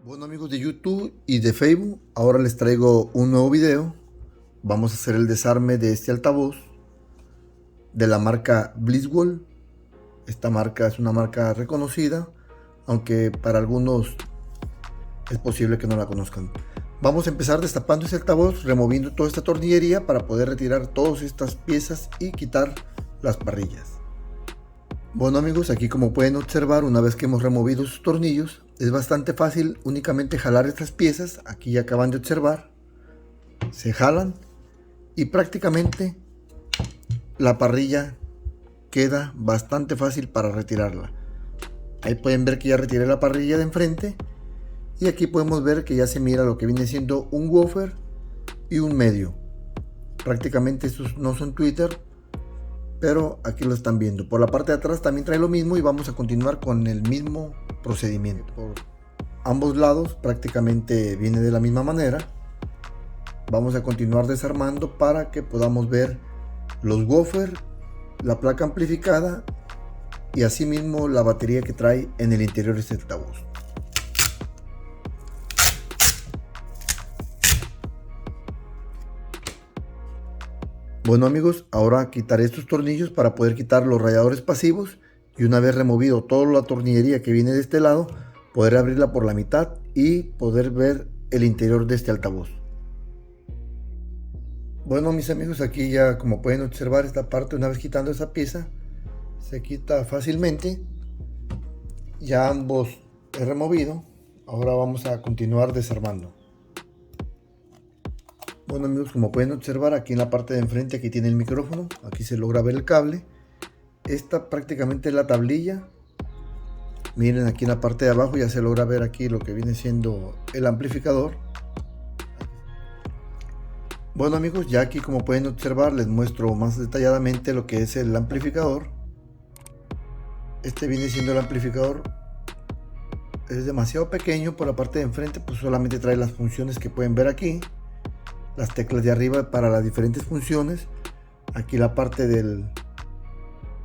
Bueno amigos de YouTube y de Facebook, ahora les traigo un nuevo video. Vamos a hacer el desarme de este altavoz de la marca Blitzwell. Esta marca es una marca reconocida, aunque para algunos es posible que no la conozcan. Vamos a empezar destapando este altavoz, removiendo toda esta tornillería para poder retirar todas estas piezas y quitar las parrillas. Bueno amigos, aquí como pueden observar, una vez que hemos removido sus tornillos, es bastante fácil únicamente jalar estas piezas. Aquí ya acaban de observar, se jalan y prácticamente la parrilla queda bastante fácil para retirarla. Ahí pueden ver que ya retiré la parrilla de enfrente y aquí podemos ver que ya se mira lo que viene siendo un woofer y un medio. Prácticamente estos no son tweeter, pero aquí lo están viendo. Por la parte de atrás también trae lo mismo y vamos a continuar con el mismo procedimiento. Por ambos lados prácticamente viene de la misma manera. Vamos a continuar desarmando para que podamos ver los woofers, la placa amplificada y asimismo la batería que trae en el interior de este altavoz. Bueno amigos, ahora quitaré estos tornillos para poder quitar los radiadores pasivos y una vez removido toda la tornillería que viene de este lado, poder abrirla por la mitad y poder ver el interior de este altavoz. Bueno mis amigos, aquí ya como pueden observar esta parte, una vez quitando esa pieza, se quita fácilmente. Ya ambos he removido, ahora vamos a continuar desarmando. Bueno amigos, como pueden observar aquí en la parte de enfrente, aquí tiene el micrófono, aquí se logra ver el cable. Esta prácticamente es la tablilla. Miren, aquí en la parte de abajo ya se logra ver aquí lo que viene siendo el amplificador. Bueno amigos, ya aquí como pueden observar les muestro más detalladamente lo que es el amplificador. Este viene siendo el amplificador. Es demasiado pequeño. Por la parte de enfrente pues solamente trae las funciones que pueden ver aquí. Las teclas de arriba para las diferentes funciones. Aquí la parte de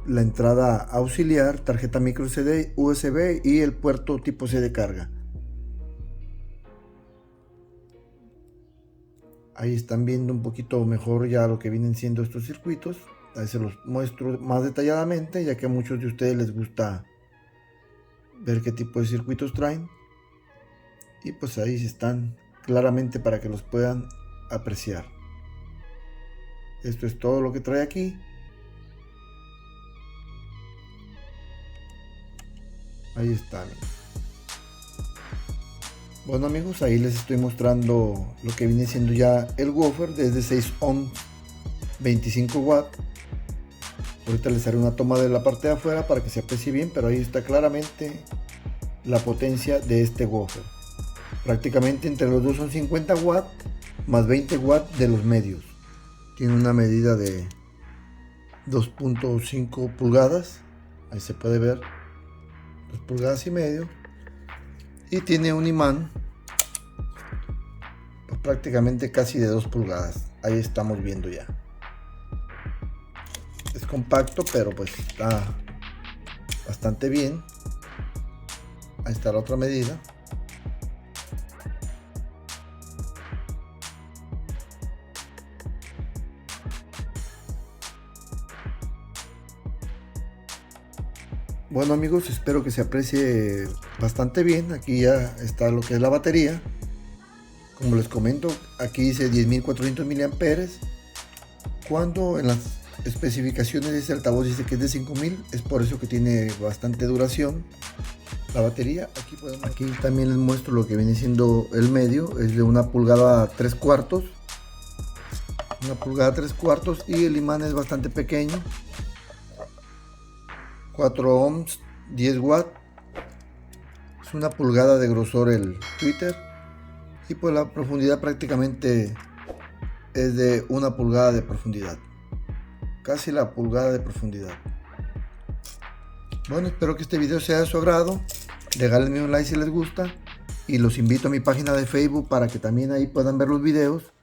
la entrada auxiliar, tarjeta micro SD, USB y el puerto tipo C de carga. Ahí están viendo un poquito mejor ya lo que vienen siendo estos circuitos. Ahí se los muestro más detalladamente, ya que a muchos de ustedes les gusta ver qué tipo de circuitos traen. Y pues ahí están claramente para que los puedan apreciar. Esto es todo lo que trae aquí. Ahí están. Bueno amigos, ahí les estoy mostrando lo que viene siendo ya el woofer desde 6 ohms, 25 watts. Ahorita les haré una toma de la parte de afuera para que se aprecie bien, pero ahí está claramente la potencia de este woofer. Prácticamente entre los dos son 50 watts más 20 watts de los medios. Tiene una medida de 2.5 pulgadas, ahí se puede ver, 2 pulgadas y medio, y tiene un imán pues, prácticamente casi de 2 pulgadas. Ahí estamos viendo ya. Es compacto, pero pues está bastante bien. Ahí está la otra medida. Bueno amigos, espero que se aprecie bastante bien. Aquí ya está lo que es la batería. Como les comento, aquí dice 10.400 mAh. Cuando en las especificaciones de este altavoz dice que es de 5.000, es por eso que tiene bastante duración la batería. Aquí también les muestro lo que viene siendo el medio. Es de 1 pulgada 3/4. 1 pulgada 3/4 y el imán es bastante pequeño. 4 ohms, 10 watts. Es 1 pulgada de grosor el tweeter. Y pues la profundidad prácticamente es de 1 pulgada de profundidad. Casi la pulgada de profundidad. Bueno, espero que este video sea de su agrado. Regálenme un like si les gusta. Y los invito a mi página de Facebook para que también ahí puedan ver los videos.